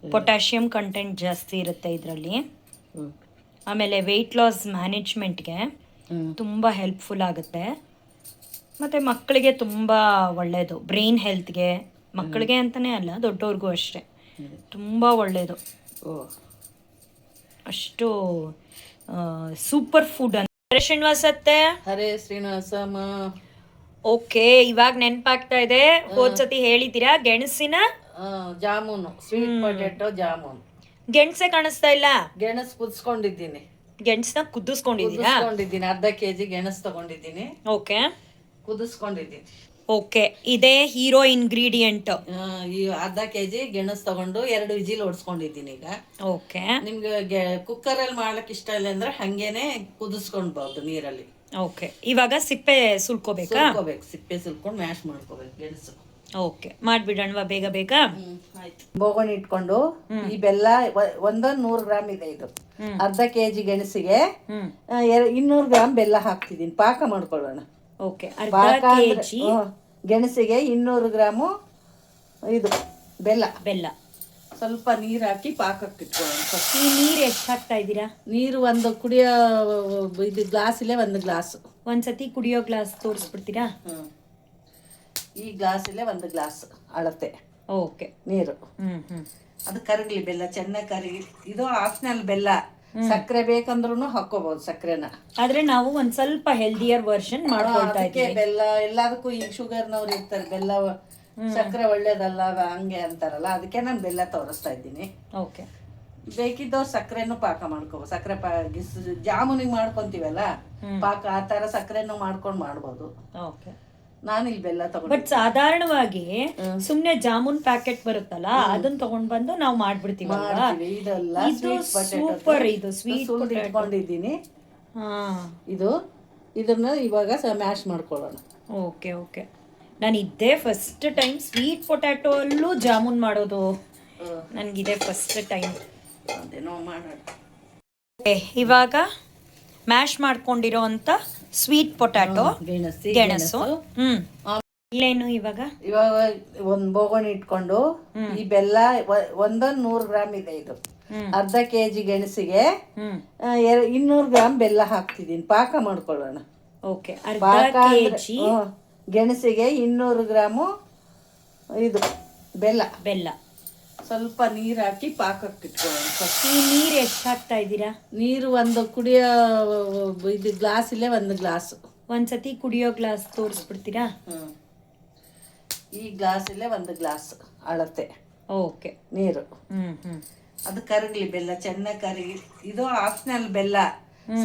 Potassium content ಜಾಸ್ತಿ ಇರುತ್ತೆ ಇದರಲ್ಲಿ. ಆಮೇಲೆ ವೆಯ್ಟ್ ಲಾಸ್ ಮ್ಯಾನೇಜ್ಮೆಂಟ್ಗೆ ತುಂಬ ಹೆಲ್ಪ್ಫುಲ್ ಆಗುತ್ತೆ. ಮತ್ತು ಮಕ್ಕಳಿಗೆ ತುಂಬ ಒಳ್ಳೆಯದು, ಬ್ರೈನ್ ಹೆಲ್ತ್ಗೆ. ಮಕ್ಕಳಿಗೆ ಅಂತಲೇ ಅಲ್ಲ, ದೊಡ್ಡವ್ರಿಗೂ ಅಷ್ಟೇ ತುಂಬ ಒಳ್ಳೆಯದು. ಅಷ್ಟು ಸೂಪರ್ ಫುಡ್ ಅಂತ ಶ್ರೀನಿವಾಸತ್ತೆ. ಹರೇ ಶ್ರೀನಿವಾಸಮ್ಮ. ಓಕೆ, ಇವಾಗ ನೆನಪಾಗ್ತಾ ಇದೆ. ಹೋದ್ಸತಿ ಹೇಳಿದ್ದೀರಾ ಗೆಣಸಿನ ಜಾಮೂನು, ಸ್ವೀಟ್ ಪೊಟ್ಯಾಟೊ ಜಾಮೂನ್. ಗೆಣಸೆ ಕಾಣಿಸ್ತಾ ಇಲ್ಲ. ಗೆಣಸು ಕುದಿಸ್ಕೊಂಡಿದ್ದೀನಿ. ಗೆಣಸನ್ನ ಕುದಿಸ್ಕೊಂಡಿದ್ದೀರಾ? ಕುದಿಸ್ಕೊಂಡಿದ್ದೀನಿ. ಅರ್ಧ ಕೆಜಿ ಗೆಣಸು ತಗೊಂಡಿದ್ದೀನಿ. ಓಕೆ, ಕುದಿಸ್ಕೊಂಡಿದ್ದೀನಿ. ಓಕೆ, ಇದೇ ಹೀರೋ ಇಂಗ್ರೀಡಿಯೆಂಟ್. ಈ ಅರ್ಧ ಕೆಜಿ ಗೆಣಸು ತಗೊಂಡು 2 ವಿಜಿಲ್ ಹೊಡ್ಸ್ಕೊಂಡಿದ್ದೀನಿ. ಈಗ ಓಕೆ, ನಿಮ್ಗೆ ಕುಕ್ಕರಲ್ಲಿ ಮಾಡ್ಲಿಕ್ಕೆ ಇಷ್ಟ ಇಲ್ಲ ಅಂದ್ರೆ ಹಂಗೇನೆ ಕುದಿಸ್ಕೊಳ್ಬಹುದು ನೀರಲ್ಲಿ. ಓಕೆ, ಇವಾಗ ಸಿಪ್ಪೆ ಸುಲ್ಕೋಬೇಕಾ? ಸಿಪ್ಪೆ ಸುಲ್ಕೊಂಡು ಮ್ಯಾಶ್ ಮಾಡ್ಕೋಬೇಕು ಗೆಣಸು. ಓಕೆ, ಮಾಡ್ಬಿಡೋಣವಾ ಬೇಗ ಬೇಗ? ಆಯ್ತು. ಬೋಗಣಿ ಇಟ್ಕೊಂಡು ಈ ಬೆಲ್ಲ 100 ಗ್ರಾಮ್ ಇದೆ. ಇದು ಅರ್ಧ ಕೆಜಿ ಗೆಣಸಿಗೆ 200 ಗ್ರಾಮ್ ಬೆಲ್ಲ ಹಾಕ್ತಿದ್ದೀನಿ. ಪಾಕ ಮಾಡ್ಕೊಳ್ಳೋಣ. ಓಕೆ, ಪಾಕ ಗೆಣಸಿಗೆ 200 ಗ್ರಾಮು ಇದು ಬೆಲ್ಲ. ಸ್ವಲ್ಪ ನೀರು ಹಾಕಿ ಪಾಕಕ್ಕೆ ಇಟ್ಕೊಳ್ಳೋಣ. ಈ ನೀರು ಎಷ್ಟು ಹಾಕ್ತಾ ಇದ್ದೀರಾ? ನೀರು ಒಂದು ಕುಡಿಯೋ ಇದು ಗ್ಲಾಸಿಲೆ 1 ಗ್ಲಾಸ್. ಒಂದ್ಸತಿ ಕುಡಿಯೋ ಗ್ಲಾಸ್ ತೋರಿಸ್ಬಿಡ್ತೀರಾ? ಈ ಗ್ಲಾಸಿಲೆ 1 ಗ್ಲಾಸ್ ಅಳತೆ. ಓಕೆ, ನೀರು. ಅದು ಕರಗಲಿ, ಬೆಲ್ಲ ಚೆನ್ನಾಗಿ ಕರಗಿ. ಇದು ಆಪ್ಷನಲ್ ಬೆಲ್ಲ. ಸಕ್ಕರೆ ಬೇಕಂದ್ರೂ ಹಾಕೋಬಹುದು ಸಕ್ಕರೆನ. ಆದ್ರೆ ನಾವು ಒಂದ್ ಸ್ವಲ್ಪ ಹೆಲ್ದಿಯರ್ ವರ್ಷನ್ ಮಾಡ್ಕೊಳ್ತಾ ಇದ್ದೀವಿ. ಬೆಲ್ಲ ಎಲ್ಲದಕ್ಕೂ ಈಗ ಶುಗರ್ನವ್ರು ಇರ್ತಾರೆ, ಬೆಲ್ಲ ಸಕ್ಕರೆ ಒಳ್ಳೇದಲ್ಲ ಹಂಗೆ ಅಂತಾರಲ್ಲ, ಅದಕ್ಕೆ ನಾನು ಬೆಲ್ಲ ತೋರಿಸ್ತಾ ಇದ್ದೀನಿ. ಓಕೆ, ಬೇಕಿದ್ದವ್ರು ಸಕ್ಕರೆನೂ ಪಾಕ ಮಾಡ್ಕೋಬಹುದು. ಸಕ್ಕರೆ ಜಾಮೂನಿಗೆ ಮಾಡ್ಕೊಂತೀವಲ್ಲ ಪಾಕ, ಆ ತರ ಸಕ್ಕರೆನೂ ಮಾಡ್ಕೊಂಡು ಮಾಡ್ಬೋದು. ಓಕೆ, ನಾನು ಇಲ್ಲಿ ಬೆಲ್ಲ ತಗೊಂಡು. ಬಟ್ ಸಾಧಾರಣವಾಗಿ ಸುಮ್ನೆ ಜಾಮೂನ್ ಪ್ಯಾಕೆಟ್ ಬರುತ್ತಲ್ಲ, ಅದನ್ನ ತಗೊಂಡ್ ಬಂದು ನಾವು ಮಾಡ್ಬಿಡ್ತೀವಿ. ಇದು ಸೂಪರ್. ಇದು ಸ್ವೀಟ್ ಇಟ್ಕೊಂಡಿದ್ದೀನಿ. ಇದನ್ನ ಇವಾಗ ಮ್ಯಾಶ್ ಮಾಡ್ಕೊಳ್ಳೋಣ. ಓಕೆ, ಓಕೆ, ನಾನು ಇದ್ದೇ ಫಸ್ಟ್ ಟೈಮ್ ಸ್ವೀಟ್ ಪೊಟ್ಯಾಟೊ ಅಲ್ಲೂ ಜಾಮೂನ್ ಮಾಡೋದು. ನನಗಿದೆ ಫಸ್ಟ್ ಟೈಮ್. ಅದೇನೋ ಮಾಡೋಣ. ಇವಾಗ ಮ್ಯಾಶ್ ಮಾಡ್ಕೊಂಡಿರೋ ಅಂತ ಸ್ವೀಟ್ ಪೊಟ್ಯಾಟೊ ಗೆಣಸು. ಇಲ್ಲೇನು ಇವಾಗ ಒಂದ್ ಬೋಗಣಿ ಇಟ್ಕೊಂಡು ಈ ಬೆಲ್ಲ 100 ಗ್ರಾಮ್ ಇದೆ. ಇದು ಅರ್ಧ ಕೆಜಿ ಗೆಣಸಿಗೆ 200 ಗ್ರಾಮ್ ಬೆಲ್ಲ ಹಾಕ್ತಿದ್ದೀನಿ. ಪಾಕ ಮಾಡ್ಕೊಳ್ಳೋಣ. ಓಕೆ, ಪಾಕ ಗೆಣಸಿಗೆ 200 ಗ್ರಾಮು ಇದು ಬೆಲ್ಲ. ಸ್ವಲ್ಪ ನೀರು ಹಾಕಿ ಪಾಕಕ್ಕೆ ಇಟ್ಕೊಳ್ಳೋಣ. ಈ ನೀರು ಎಷ್ಟು ಹಾಕ್ತಾ ಇದ್ದೀರಾ? ನೀರು ಒಂದು ಕುಡಿಯೋ ಇದು ಗ್ಲಾಸಿಲೆ 1 ಗ್ಲಾಸ್. ಒಂದ್ಸತಿ ಕುಡಿಯೋ ಗ್ಲಾಸ್ ತೋರಿಸ್ಬಿಡ್ತೀರಾ? ಈ ಗ್ಲಾಸಿಲೆ 1 ಗ್ಲಾಸ್ ಅಳತೆ. ಓಕೆ, ನೀರು. ಅದು ಕರಗಲಿ, ಬೆಲ್ಲ ಚೆನ್ನಾಗಿ ಕರಗಿ. ಇದು ಆಪ್ಷನಲ್ ಬೆಲ್ಲ.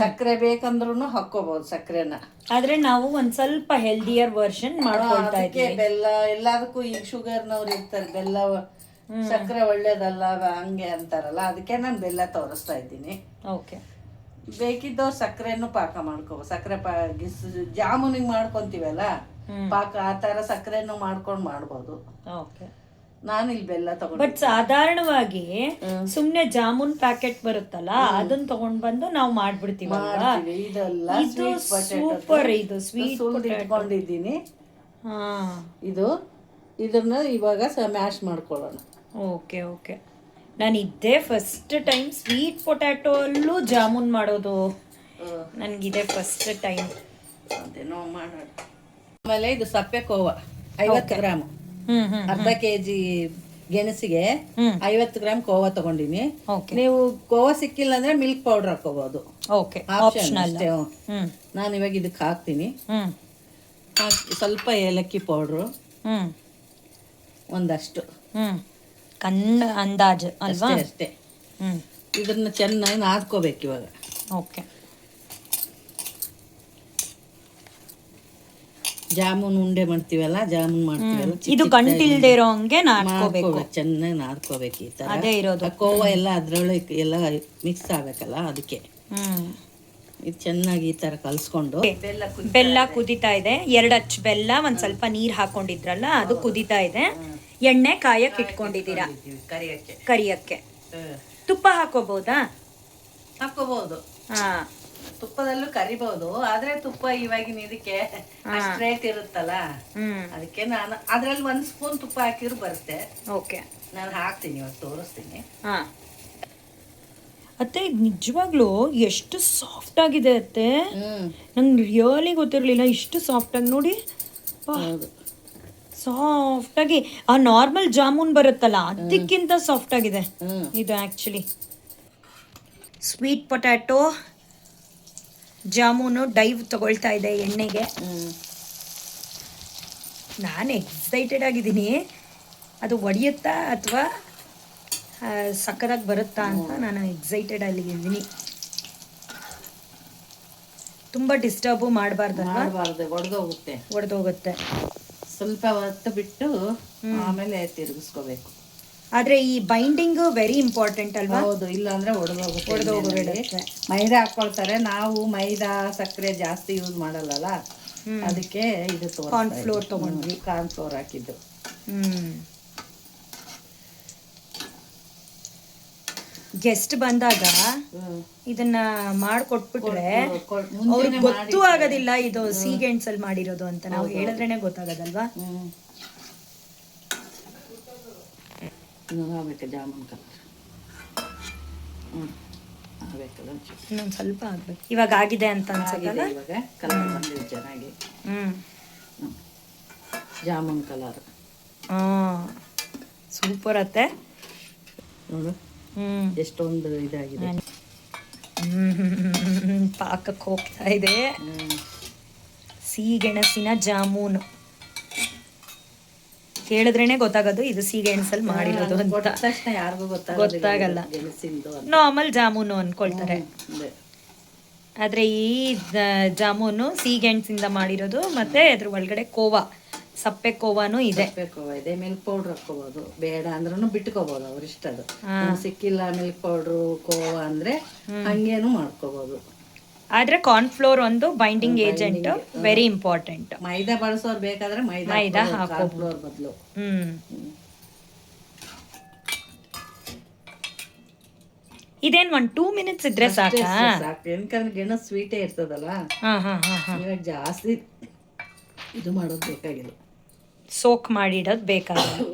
ಸಕ್ಕರೆ ಬೇಕಂದ್ರೂ ಹಾಕೋಬಹುದು ಸಕ್ಕರೆನ. ಆದ್ರೆ ನಾವು ಒಂದ್ ಸ್ವಲ್ಪ ಹೆಲ್ದಿಯರ್ ವರ್ಷನ್ ಮಾಡ್ಕೊಳ್ತಾ ಇದ್ದೀವಿ. ಬೆಲ್ಲ ಎಲ್ಲದಕ್ಕೂ ಈಗ ಶುಗರ್ನವ್ರು ಇರ್ತಾರೆ, ಬೆಲ್ಲ ಸಕ್ಕರೆ ಒಳ್ಳೇದಲ್ಲ ಹಂಗೆ ಅಂತಾರಲ್ಲ, ಅದಕ್ಕೆ ನಾನು ಬೆಲ್ಲ ತೋರಿಸ್ತಾ ಇದ್ದೀನಿ. ಓಕೆ, ಬೇಕಿದ್ದವ್ರು ಸಕ್ಕರೆನೂ ಪಾಕ ಮಾಡ್ಕೋಬಹುದು. ಸಕ್ಕರೆ ಜಾಮೂನಿಗೆ ಮಾಡ್ಕೊಂತೀವಲ್ಲ ಪಾಕ, ಆ ತರ ಸಕ್ಕರೆನೂ ಮಾಡ್ಕೊಂಡು ಮಾಡ್ಬೋದು. ಓಕೆ, ನಾನು ಇಲ್ಲಿ ಬೆಲ್ಲ ತಗೊಂಡು. ಬಟ್ ಸಾಧಾರಣವಾಗಿ ಸುಮ್ನೆ ಜಾಮೂನ್ ಪ್ಯಾಕೆಟ್ ಬರುತ್ತಲ್ಲ, ಅದನ್ನ ತಗೊಂಡ್ ಬಂದು ನಾವು ಮಾಡ್ಬಿಡ್ತೀವಿ. ಇದೆಲ್ಲ ಸೂಪರ್. ಇದು ಸ್ವೀಟ್ ಇಟ್ಕೊಂಡಿದ್ದೀನಿ. ಇದನ್ನ ಇವಾಗ ಮ್ಯಾಶ್ ಮಾಡ್ಕೊಳ್ಳೋಣ. ಓಕೆ, ಓಕೆ, ನಾನು ಇದ್ದೇ ಫಸ್ಟ್ ಟೈಮ್ ಸ್ವೀಟ್ ಪೊಟ್ಯಾಟೊ ಅಲ್ಲೂ ಜಾಮೂನ್ ಮಾಡೋದು. ನನಗಿದೆ ಫಸ್ಟ್ ಟೈಮ್. ಅದೇನೋ ಮಾಡೋಣ. ಆಮೇಲೆ ಇದು ಸಪ್ಪೆ ಕೋವ 50 ಗ್ರಾಮ್. ಅರ್ಧ ಕೆಜಿ ಗೆಣಸಿಗೆ 50 ಗ್ರಾಮ್ ಕೋವಾ ತಗೊಂಡಿನಿ. ನೀವು ಕೋವಾ ಸಿಕ್ಕಿಲ್ಲ ಅಂದ್ರೆ ಮಿಲ್ಕ್ ಪೌಡರ್ ಹಾಕೋಬಹುದು. ನಾನು ಇವಾಗ ಇದಕ್ಕೆ ಹಾಕ್ತೀನಿ. ಸ್ವಲ್ಪ ಏಲಕ್ಕಿ ಪೌಡ್ರು, ಒಂದಷ್ಟು ಅಂದಾಜು ಅಲ್ವಾ? ಅಷ್ಟೇ. ಇದನ್ನ ಚೆನ್ನಾಗಿ ನಾದ್ಕೋಬೇಕು ಇವಾಗ. ಓಕೆ, ಜಾಮೂನ್ ಉಂಡೆ ಮಾಡ್ತೀವಲ್ಲ, ಇದು ಗಂಟಿಲ್ದೇ ಇರೋ ಹಂಗೆ ನಾದ್ಕೋಬೇಕು. ಚೆನ್ನಾಗಿ ನಾದ್ಕೋಬೇಕು. ಈ ತರ ಅದೇ ಇರೋದು. ಕೋವಾ ಎಲ್ಲ ಅದ್ರೊಳಗೆ ಎಲ್ಲ ಮಿಕ್ಸ್ ಆಗಬೇಕಲ್ಲ, ಅದಕ್ಕೆ ಇದು ಚೆನ್ನಾಗಿ ಈ ತರ ಕಲ್ಸ್ಕೊಂಡು. ಬೆಲ್ಲ ಕುದಿತಾ ಇದೆ. 2 ಅಚ್ಚು ಬೆಲ್ಲ, ಒಂದ್ ಸ್ವಲ್ಪ ನೀರ್ ಹಾಕೊಂಡಿದ್ರಲ್ಲ, ಅದು ಕುದಿತಾ ಇದೆ. ಎಣ್ಣೆ ಕಾಯಕ್ಕೆ ಇಟ್ಕೊಂಡಿದ್ದೀರಾ ಕರಿಯಕ್ಕೆ. ತುಪ್ಪ ಹಾಕೋಬಹುದಾ? ಹಾಕೋಬಹುದು. ತುಪ್ಪದಲ್ಲೂ ಕರಿಬಹುದು. ಆದ್ರೆ ತುಪ್ಪ ಇವಾಗಿನ ಇದಕ್ಕೆ ರೇಟ್ ಇರುತ್ತಲ್ಲ, ಅದಕ್ಕೆ ನಾನು ಅದ್ರಲ್ಲಿ 1 ಸ್ಪೂನ್ ತುಪ್ಪ ಹಾಕಿದ್ರು ಬರುತ್ತೆ. ಓಕೆ, ನಾನು ಹಾಕ್ತೀನಿ, ಇವಾಗ ತೋರಿಸ್ತೀನಿ. ಹಾಂ ಅತ್ತೆ, ಇದು ನಿಜವಾಗ್ಲೂ ಎಷ್ಟು ಸಾಫ್ಟ್ ಆಗಿದೆ ಅತ್ತೆ. ನಂಗೆ ರಿಯಲಿ ಗೊತ್ತಿರಲಿಲ್ಲ ಇಷ್ಟು ಸಾಫ್ಟಾಗಿ. ನೋಡಿ, ಹೌದು, ಸಾಫ್ಟಾಗಿ ಆ ನಾರ್ಮಲ್ ಜಾಮೂನ್ ಬರುತ್ತಲ್ಲ ಅದಕ್ಕಿಂತ ಸಾಫ್ಟ್ ಆಗಿದೆ ಇದು actually. Sweet potato jamun dive ತಗೊಳ್ತಾ ಇದೆ ಎಣ್ಣೆಗೆ. ನಾನು ಎಕ್ಸೈಟೆಡ್ ಆಗಿದ್ದೀನಿ, ಅದು ಒಡೆಯುತ್ತಾ ಅಥವಾ ಸಕ್ಕದಾಗಿ ಬರುತ್ತಾ ಅಂತ ನಾನು ಎಕ್ಸೈಟೆಡ್ ಆಗಿದ್ದೀನಿ. ತುಂಬ ಡಿಸ್ಟರ್ಬು ಮಾಡಬಾರ್ದಲ್ವಾ? ಒಡೆದೋಗುತ್ತೆ. ಸ್ವಲ್ಪ ಹೊತ್ತು ಬಿಟ್ಟು ಆಮೇಲೆ ತಿರುಗಿಸ್ಕೋಬೇಕು. ಆದರೆ ಈ ಬೈಂಡಿಂಗ್ ವೆರಿ ಇಂಪಾರ್ಟೆಂಟ್ ಅಲ್ವಾ? ಹೌದು, ಇಲ್ಲ ಅಂದ್ರೆ ಒಡೆದೋಗುತ್ತೆ. ಮೈದಾ ಹಾಕೊಳ್ತಾರೆ, ನಾವು ಮೈದಾ ಸಕ್ಕರೆ ಜಾಸ್ತಿ ಯೂಸ್ ಮಾಡಲ್ಲ, ಅದಕ್ಕೆ ಇದು ಕಾರ್ನ್ಫ್ಲೋರ್ ತಗೊಂಡ್ವಿ. ಕಾರ್ನ್ಫ್ಲೋರ್ ಹಾಕಿದ್ದು. ಗೆಸ್ಟ್ ಬಂದಾಗ ಇದನ್ನ ಮಾಡಿಕೊಟ್ಬಿಟ್ರೆ ಅವ್ರಿಗೆ ಗೊತ್ತೂ ಆಗೋದಿಲ್ಲ ಇದು ಸೀಗೆಣ್ಸಲ್ಲಿ ಮಾಡಿರೋದು ಅಂತ. ನಾವು ಹೇಳಿದ್ರೇನೆ ಗೊತ್ತಾಗೋದಲ್ವಾ? ಜಾಮೂನ್ ಕಲರ್ ಇನ್ನೊಂದು ಸ್ವಲ್ಪ ಆಗ್ಬೇಕು. ಇವಾಗ ಆಗಿದೆ ಅಂತ ಅನ್ಸುತ್ತಲ್ಲ? ಇವಾಗ ಕಲರ್ ಬಂದಿದೆ ಚೆನ್ನಾಗಿ. ಜಾಮೂನ್ ಕಲರ್ ಸೂಪರ್ ಅತ್ತೆ. ನೋಡು ಎಷ್ಟೊಂದು ಇದಾಗಿದೆ. ಪಾಕಕ್ಕೆ ಹೋಗ್ತಾ ಇದೆ ಸಿಹಿಗೆಣಸಿನ ಜಾಮೂನು. ಕೇಳಿದ್ರೇನೆ ಗೊತ್ತಾಗೋದು ಇದು ಸಿಹಿಗೆಣಸಲ್ಲಿ ಮಾಡಿರೋದು ಅಂತ. ತಕ್ಷಣ ಯಾರಿಗೂ ಗೊತ್ತಾಗಲ್ಲ, ನಾರ್ಮಲ್ ಜಾಮೂನು ಅನ್ಕೊಳ್ತಾರೆ. ಆದ್ರೆ ಈ ಜಾಮೂನು ಸಿಹಿಗೆಣಸಿಂದ ಮಾಡಿರೋದು. ಮತ್ತೆ ಅದ್ರ ಒಳಗಡೆ ಕೋವಾ, ಸಪ್ಪೆ ಕೋವಾನು ಇದೆ. ಮಿಲ್ಕ್ ಪೌಡರ್ ಹಾಕೋಬಹುದು, ಬೇಡ ಅಂದ್ರೂ ಬಿಟ್ಕೋಬಹುದು, ಅವ್ರ ಇಷ್ಟ. ಅದು ಸಿಕ್ಕಿಲ್ಲ ಮಿಲ್ಕ್ ಪೌಡ್ರು ಕೋವಾ ಅಂದ್ರೆ ಹಂಗೇನು ಮಾಡ್ಕೋಬಹುದು. ಆದ್ರೆ ಕಾರ್ನ್ಫ್ಲೋರ್ ಒಂದು ಬೈಂಡಿಂಗ್ ಏಜೆಂಟ್, ವೆರಿ ಇಂಪಾರ್ಟೆಂಟ್. ಮೈದಾ ಬಳಸೋರು ಬೇಕಾದ್ರೆ ಮೈದಾ ಹಾಕೋಬಹುದು ಬದಲು. ಇದೇನ್ 1-2 ಮಿನಿಟ್ಸ್ ಇದ್ರೆ ಸಾಕು. ಯಾಕಂದ್ರೆ ಗೆಣಸು ಸ್ವೀಟೇ ಇರ್ತದಲ್ಲ, ಇವಾಗ ಜಾಸ್ತಿ ಇದು ಮಾಡೋದು ಬೇಕಾಗಿಲ್ಲ, ಸೋಕ್ ಮಾಡಿಡೋದು ಬೇಕಾಗಿಲ್ಲ.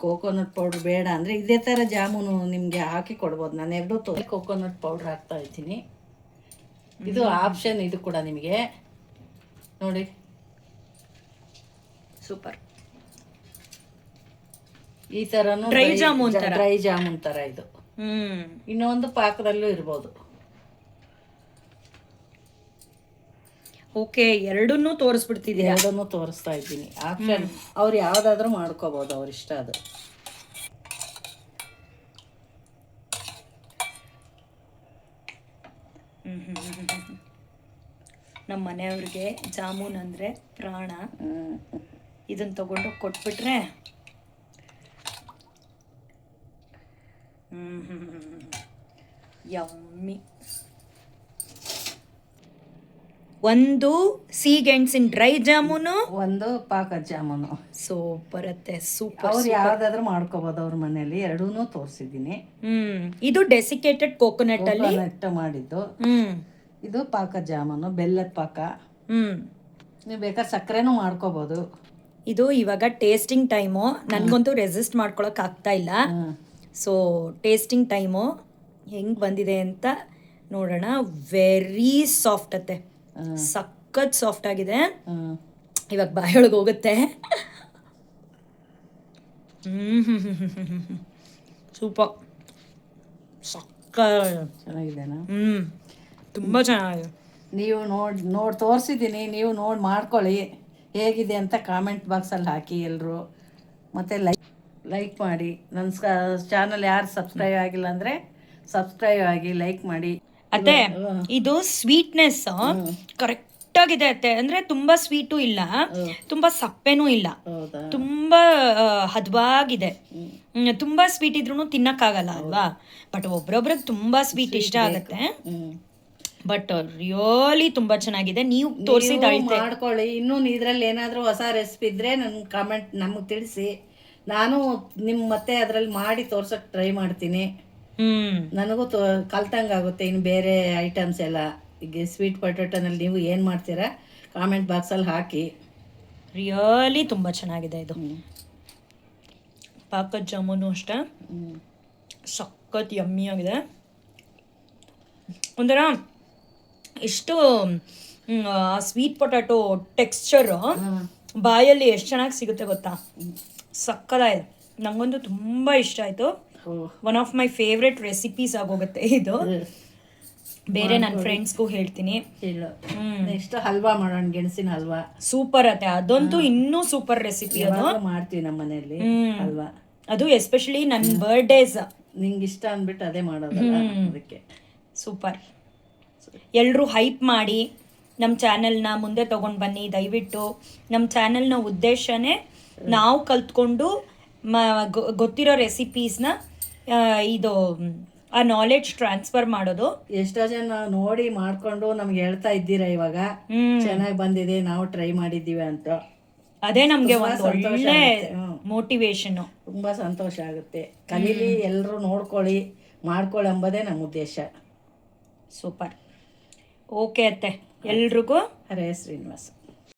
ಕೋಕೋನಟ್ ಪೌಡರ್ ಬೇಡ ಅಂದ್ರೆ ಇದೇ ತರ ಜಾಮೂನು ನಿಮ್ಗೆ ಹಾಕಿ ಕೊಡ್ಬೋದು. ನಾನು 2 ಕೋಕೋನಟ್ ಪೌಡರ್ ಹಾಕ್ತಾ ಇದ್ದೀನಿ. ಇದು ಆಪ್ಷನ್, ಇದು ಕೂಡ ನಿಮಗೆ. ನೋಡಿ, ಸೂಪರ್. ಈ ತರನು ಡ್ರೈ ಜಾಮೂನ್ ತರ ಇದು. ಇನ್ನೊಂದು ಪಾಕದಲ್ಲೂ ಇರ್ಬೋದು. ಓಕೆ, ಎರಡನ್ನೂ ತೋರಿಸ್ಬಿಡ್ತಿದ್ದೀನಿ. ಎರಡನ್ನೂ ತೋರಿಸ್ತಾ ಇದ್ದೀನಿ. ಆಪ್ಷನ್ ಅವ್ರು ಯಾವ್ದಾದ್ರೂ ಮಾಡ್ಕೋಬಹುದು, ಅವ್ರ ಇಷ್ಟ ಅದು. ನಮ್ಮ ಮನೆಯವ್ರಿಗೆ ಜಾಮೂನ್ ಅಂದರೆ ಪ್ರಾಣ. ಇದನ್ನು ತಗೊಂಡು ಕೊಟ್ಬಿಟ್ರೆ ಯಮ್ಮಿ. ಒಂದು ಸಿಹಿಗೆಣಸಿನ ಡ್ರೈ ಜಾಮೂನು, ಒಂದು ಪಾಕದ ಜಾಮೂನು. ಸೂಪರ್ ಅತ್ತೆ, ಸೂಪರ್. ಅವ್ರು ಯಾವ್ದಾದ್ರು ಮಾಡ್ಕೋಬಹುದು ಅವ್ರ ಮನೆಯಲ್ಲಿ. ಎರಡೂನು ತೋರಿಸಿದ್ದೀನಿ. ಇದು ಡೆಸಿಕೇಟೆಡ್ ಕೋಕೋನಟ್ ಅಲ್ಲಿ ಮಾಡಿದ್ದು. ಇದು ಪಾಕದ ಜಾಮೂನು, ಬೆಲ್ಲದ ಪಾಕ. ನೀವು ಬೇಕಾದ್ರೆ ಸಕ್ಕರೆನೂ ಮಾಡ್ಕೋಬಹುದು. ಇದು ಇವಾಗ ಟೇಸ್ಟಿಂಗ್ ಟೈಮು. ನನಗಂತೂ ರೆಸಿಸ್ಟ್ ಮಾಡ್ಕೊಳಕ್ ಆಗ್ತಾ ಇಲ್ಲ. ಸೊ ಟೇಸ್ಟಿಂಗ್ ಟೈಮು ಹೆಂಗ್ ಬಂದಿದೆ ಅಂತ ನೋಡೋಣ. ವೆರಿ ಸಾಫ್ಟ್ ಅತ್ತೆ, ಸಖತ್ ಸಾಫ್ಟ್ ಆಗಿದೆ. ಇವಾಗ ಬಾಯೊಳಗೆ ಹೋಗುತ್ತೆ. ಸೂಪರ್, ಸಕ್ಕ ಚೆನ್ನಾಗಿದೆನಾ? ತುಂಬ ಚೆನ್ನಾಗಿದೆ. ನೀವು ನೋಡಿ ತೋರಿಸಿದ್ದೀನಿ, ನೀವು ನೋಡಿ ಮಾಡ್ಕೊಳ್ಳಿ. ಹೇಗಿದೆ ಅಂತ ಕಾಮೆಂಟ್ ಬಾಕ್ಸಲ್ಲಿ ಹಾಕಿ ಎಲ್ಲರೂ. ಮತ್ತು ಲೈಕ್ ಮಾಡಿ. ನನ್ನ ಚಾನಲ್ ಯಾರು ಸಬ್ಸ್ಕ್ರೈಬ್ ಆಗಿಲ್ಲ ಅಂದರೆ ಸಬ್ಸ್ಕ್ರೈಬ್ ಆಗಿ, ಲೈಕ್ ಮಾಡಿ. ಅತ್ತೆ, ಇದು ಸ್ವೀಟ್ನೆಸ್ ಕರೆಕ್ಟ್ ಆಗಿದೆ ಅತ್ತೆ. ಅಂದ್ರೆ ತುಂಬಾ ಸ್ವೀಟು ಇಲ್ಲ, ತುಂಬಾ ಸಪ್ಪೆನೂ ಇಲ್ಲ, ತುಂಬಾ ಹದವಾಗಿದೆ. ತುಂಬಾ ಸ್ವೀಟ್ ಇದ್ರೂ ತಿನ್ನಕ್ಕಾಗಲ್ಲ ಅಲ್ವಾ? ಬಟ್ ಒಬ್ರೊಬ್ರಿಗೆ ತುಂಬಾ ಸ್ವೀಟ್ ಇಷ್ಟ ಆಗುತ್ತೆ. ಬಟ್ ರಿಯಲಿ ತುಂಬಾ ಚೆನ್ನಾಗಿದೆ. ನೀವು ತೋರಿಸಿದ ಮಾಡ್ಕೊಳ್ಳಿ. ಇನ್ನೂ ಇದ್ರಲ್ಲಿ ಏನಾದರೂ ಹೊಸ ರೆಸಿಪಿ ಇದ್ರೆ ನನ್ಗೆ ಕಾಮೆಂಟ್ ನಮಗೆ ತಿಳಿಸಿ. ನಾನು ಮತ್ತೆ ಅದ್ರಲ್ಲಿ ಮಾಡಿ ತೋರ್ಸಕ್ ಟ್ರೈ ಮಾಡ್ತೀನಿ. ನನಗೂ ಕಲ್ತಂಗಾಗುತ್ತೆ. ಇನ್ನು ಬೇರೆ ಐಟಮ್ಸ್ ಎಲ್ಲ ಈಗ ಸ್ವೀಟ್ ಪೊಟ್ಯಾಟೋನಲ್ಲಿ ನೀವು ಏನು ಮಾಡ್ತೀರಾ ಕಾಮೆಂಟ್ ಬಾಕ್ಸಲ್ಲಿ ಹಾಕಿ. ರಿಯಲಿ ತುಂಬ ಚೆನ್ನಾಗಿದೆ ಇದು. ಪಾಕದ ಜಾಮೂನು ಅಷ್ಟೇ ಸಖತ್ ಯಮ್ಮಿ ಆಗಿದೆ. ಒಂಥರ ಎಷ್ಟು ಸ್ವೀಟ್ ಪೊಟ್ಯಾಟೊ ಟೆಕ್ಸ್ಚರು ಬಾಯಲ್ಲಿ ಎಷ್ಟು ಚೆನ್ನಾಗಿ ಸಿಗುತ್ತೆ ಗೊತ್ತಾ, ಸಕ್ಕದಾಗಿದೆ. ನಂಗಂತೂ ತುಂಬ ಇಷ್ಟ ಆಯಿತು. One of my favourite recipes ಆಗೋಗುತ್ತೆ ಇದು. ಬೇರೆ ನನ್ನ ಫ್ರೆಂಡ್ಸ್ಗೂ ಹೇಳ್ತೀನಿ. ನೆಕ್ಸ್ಟ್ ಹಲ್ವಾ ಮಾಡೋಣ, ಗೆಣಸಿನ ಹಲ್ವಾ ಸೂಪರ್ ಅತ್ತೆ, ಅದಂತೂ ಇನ್ನೂ ಸೂಪರ್ ರೆಸಿಪಿ. ಅದು ಮಾಡ್ತೀವಿ ನಮ್ಮ ಮನೆಯಲ್ಲಿ ಹಲ್ವಾ, ಅದು ಎಸ್ಪೆಷಲಿ ನನ್ನ ಬರ್ಡೇಸ್ ನಿಂಗೆ ಇಷ್ಟ ಅಂದ್ಬಿಟ್ಟು ಅದೇ ಮಾಡೋದಲ್ಲ, ಅದಕ್ಕೆ ಸೂಪರ್. ಎಲ್ಲರೂ ಹೈಪ್ ಮಾಡಿ ನಮ್ಮ ಚಾನೆಲ್ನ ಮುಂದೆ ತೊಗೊಂಡು ಬನ್ನಿ ದಯವಿಟ್ಟು. ನಮ್ಮ ಚಾನೆಲ್ನ ಉದ್ದೇಶನೇ ನಾವು ಕಲ್ತ್ಕೊಂಡು ಗೊತ್ತಿರೋ ರೆಸಿಪೀಸ್ನ ಇದು ಆ ನಾಲೆಡ್ಜ್ ಟ್ರಾನ್ಸ್ಫರ್ ಮಾಡೋದು. ಎಷ್ಟೋ ಜನ ನೋಡಿ ಮಾಡ್ಕೊಂಡು ನಮ್ಗೆ ಹೇಳ್ತಾ ಇದ್ದೀರಾ ಇವಾಗ ಚೆನ್ನಾಗಿ ಬಂದಿದೆ, ನಾವು ಟ್ರೈ ಮಾಡಿದ್ದೀವಿ ಅಂತ. ಅದೇ ನಮಗೆ ಒಂದು ಒಳ್ಳೆ ಮೋಟಿವೇಶನ್. ತುಂಬಾ ಸಂತೋಷ ಆಗುತ್ತೆ. ಕಲೀಲಿ, ಎಲ್ಲರೂ ನೋಡ್ಕೊಳ್ಳಿ, ಮಾಡ್ಕೊಳ್ಳಿ ಎಂಬುದೇ ನಮ್ಮ ಉದ್ದೇಶ. ಸೂಪರ್. ಓಕೆ ಅತ್ತೆ, ಎಲ್ರಿಗೂ ಹರೇ ಶ್ರೀನಿವಾಸ.